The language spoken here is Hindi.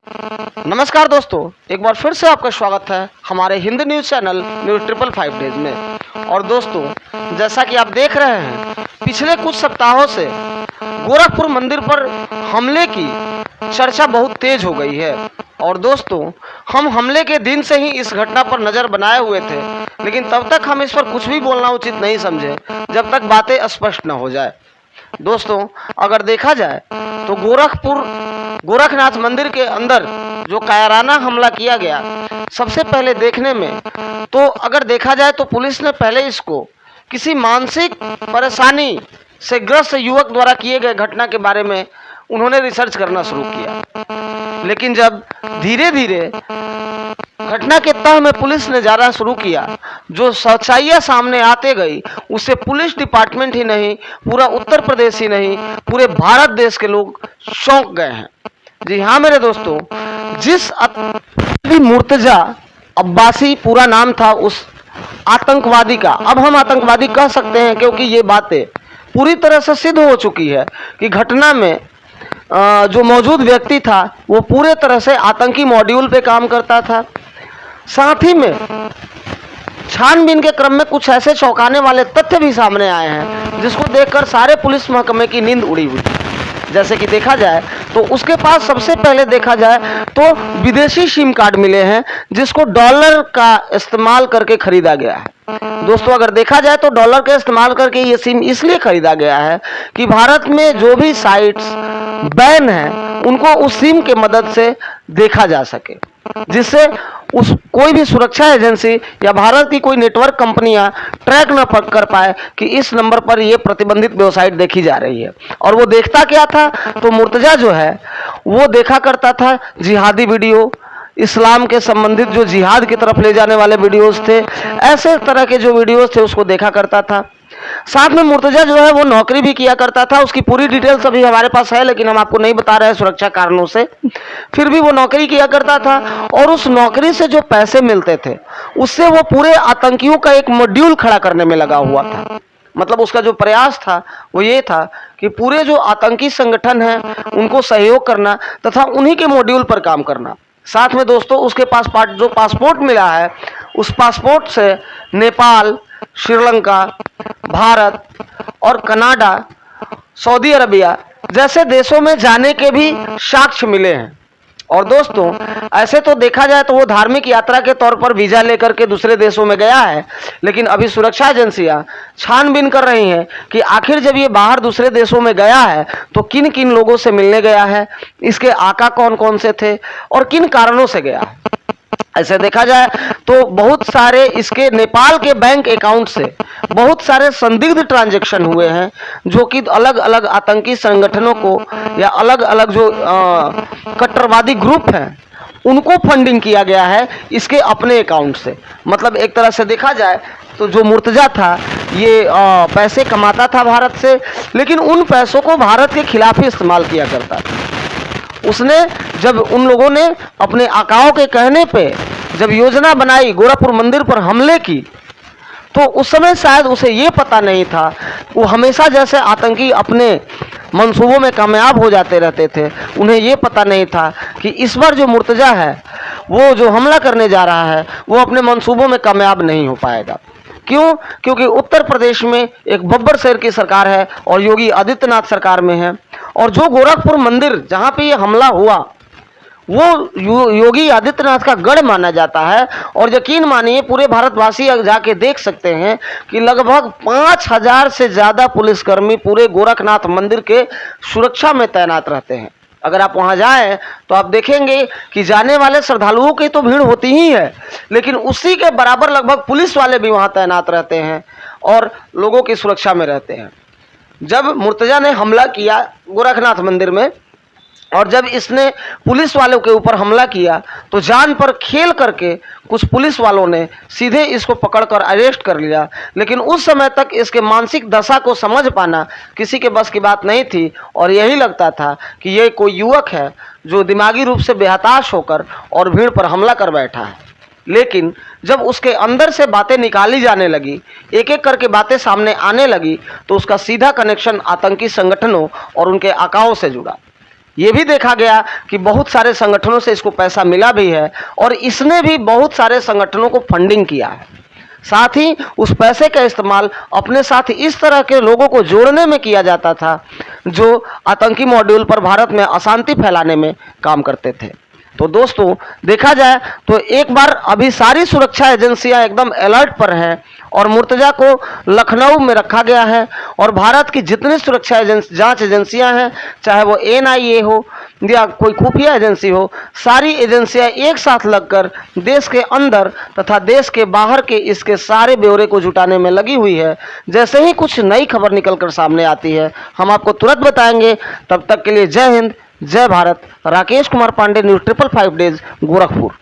नमस्कार दोस्तों, एक बार फिर से आपका स्वागत है हमारे Hindi news channel news 555 days में। और दोस्तों, जैसा कि आप देख रहे हैं, पिछले कुछ सप्ताहों से गोरखपुर मंदिर पर हमले की चर्चा बहुत तेज हो गई है। और दोस्तों, हम हमले के दिन से ही इस घटना पर नज़र बनाए हुए थे, लेकिन तब तक हम इस पर कुछ भी बोलना उचित नहीं समझे जब तक बातें स्पष्ट न हो जाए। दोस्तों, अगर देखा जाए तो गोरखनाथ मंदिर के अंदर जो कायराना हमला किया गया, सबसे पहले देखने में तो अगर देखा जाए तो पुलिस ने पहले इसको किसी मानसिक परेशानी से ग्रस्त युवक द्वारा किए गए घटना के बारे में उन्होंने रिसर्च करना शुरू किया। लेकिन जब धीरे धीरे घटना के तह में पुलिस ने जाना शुरू किया, जो सच्चाइयाँ सामने आते गई, उससे पुलिस डिपार्टमेंट ही नहीं, पूरा उत्तर प्रदेश ही नहीं, पूरे भारत देश के लोग चौंक गए हैं। जी हाँ मेरे दोस्तों, जिस मुर्तजा अब्बासी पूरा नाम था उस आतंकवादी का, अब हम आतंकवादी कह सकते हैं क्योंकि ये बातें पूरी तरह से सिद्ध हो चुकी है कि घटना में जो मौजूद व्यक्ति था वो पूरे तरह से आतंकी मॉड्यूल पे काम करता था। साथ ही में छानबीन के क्रम में कुछ ऐसे चौंकाने वाले तथ्य भी सामने आए हैं जिसको देखकर सारे पुलिस महकमे की नींद उड़ी हुई। जैसे कि देखा जाए तो उसके पास सबसे पहले देखा जाए तो विदेशी सिम कार्ड मिले हैं जिसको डॉलर का इस्तेमाल करके खरीदा गया है। दोस्तों, अगर देखा जाए तो डॉलर का इस्तेमाल करके ये सिम इसलिए खरीदा गया है कि भारत में जो भी साइट्स बैन हैं उनको उस सिम के मदद से देखा जा सके, जिससे उस कोई भी सुरक्षा एजेंसी या भारत की कोई नेटवर्क कंपनियां ट्रैक न कर पाए कि इस नंबर पर ये प्रतिबंधित वेबसाइट देखी जा रही है। और वो देखता क्या था, तो मुर्तजा जो है वो देखा करता था जिहादी वीडियो, इस्लाम के संबंधित जो जिहाद की तरफ ले जाने वाले वीडियोस थे, ऐसे तरह के जो वीडियोस थे उसको देखा करता था। साथ में मुर्तजा जो है वो नौकरी भी किया करता था। उसकी पूरी डिटेल्स अभी हमारे पास है, लेकिन हम आपको नहीं बता रहे हैं सुरक्षा कारणों से। फिर भी वो नौकरी किया करता था और उस नौकरी से जो पैसे मिलते थे उससे वो पूरे आतंकियों का एक मॉड्यूल खड़ा करने में लगा हुआ था। मतलब उसका जो प्रयास था वो ये था कि पूरे जो आतंकी संगठन हैं उनको सहयोग करना तथा उन्हीं के मॉड्यूल पर काम करना। साथ में दोस्तों, उसके पास जो पासपोर्ट मिला है उस पासपोर्ट से नेपाल, श्रीलंका, भारत और कनाडा, सऊदी अरबिया जैसे देशों में जाने के भी साक्ष्य मिले हैं। और दोस्तों, ऐसे तो देखा जाए तो वो धार्मिक यात्रा के तौर पर वीजा लेकर के दूसरे देशों में गया है, लेकिन अभी सुरक्षा एजेंसियां छानबीन कर रही हैं कि आखिर जब ये बाहर दूसरे देशों में गया है तो किन किन लोगों से मिलने गया है, इसके आका कौन कौन से थे और किन कारणों से गया। ऐसे देखा जाए तो बहुत सारे इसके नेपाल के बैंक अकाउंट से बहुत सारे संदिग्ध ट्रांजैक्शन हुए हैं, जो कि अलग अलग आतंकी संगठनों को या अलग अलग जो कट्टरवादी ग्रुप हैं उनको फंडिंग किया गया है इसके अपने अकाउंट से। मतलब एक तरह से देखा जाए तो जो मुर्तजा था ये पैसे कमाता था भारत से, लेकिन उन पैसों को भारत के खिलाफ ही इस्तेमाल किया करता था। उसने जब उन लोगों ने अपने आकाओं के कहने पे जब योजना बनाई गोरखपुर मंदिर पर हमले की, तो उस समय शायद उसे ये पता नहीं था, वो हमेशा जैसे आतंकी अपने मंसूबों में कामयाब हो जाते रहते थे, उन्हें ये पता नहीं था कि इस बार जो मुर्तजा है वो जो हमला करने जा रहा है वो अपने मंसूबों में कामयाब नहीं हो पाएगा। क्यों? क्योंकि उत्तर प्रदेश में एक बब्बर शेर की सरकार है और योगी आदित्यनाथ सरकार में है। और जो गोरखपुर मंदिर जहाँ पे ये हमला हुआ वो योगी आदित्यनाथ का गढ़ माना जाता है। और यकीन मानिए पूरे भारतवासी जाके देख सकते हैं कि लगभग 5000 से ज़्यादा पुलिसकर्मी पूरे गोरखनाथ मंदिर के सुरक्षा में तैनात रहते हैं। अगर आप वहां जाएं तो आप देखेंगे कि जाने वाले श्रद्धालुओं की तो भीड़ होती ही है, लेकिन उसी के बराबर लगभग पुलिस वाले भी वहां तैनात रहते हैं और लोगों की सुरक्षा में रहते हैं। जब मुर्तजा ने हमला किया गोरखनाथ मंदिर में और जब इसने पुलिस वालों के ऊपर हमला किया तो जान पर खेल करके कुछ पुलिस वालों ने सीधे इसको पकड़कर अरेस्ट कर लिया। लेकिन उस समय तक इसके मानसिक दशा को समझ पाना किसी के बस की बात नहीं थी और यही लगता था कि ये कोई युवक है जो दिमागी रूप से बेहताश होकर और भीड़ पर हमला कर बैठा है। लेकिन जब उसके अंदर से बातें निकाली जाने लगी, एक एक करके बातें सामने आने लगी, तो उसका सीधा कनेक्शन आतंकी संगठनों और उनके आकाओं से जुड़ा। ये भी देखा गया कि बहुत सारे संगठनों से इसको पैसा मिला भी है और इसने भी बहुत सारे संगठनों को फंडिंग किया है। साथ ही उस पैसे का इस्तेमाल अपने साथ इस तरह के लोगों को जोड़ने में किया जाता था जो आतंकी मॉड्यूल पर भारत में अशांति फैलाने में काम करते थे। तो दोस्तों देखा जाए तो एक बार अभी सारी सुरक्षा एजेंसियां एकदम अलर्ट पर हैं और मुर्तजा को लखनऊ में रखा गया है और भारत की जितनी सुरक्षा जांच एजेंसियां हैं, चाहे वो NIA हो या कोई खुफिया एजेंसी हो, सारी एजेंसियां एक साथ लगकर देश के अंदर तथा देश के बाहर के इसके सारे ब्यौरे को जुटाने में लगी हुई है। जैसे ही कुछ नई खबर निकलकर सामने आती है हम आपको तुरंत बताएंगे। तब तक के लिए जय हिंद, जय भारत। Rakesh Kumar Pandey, news 555 days, Gorakhpur.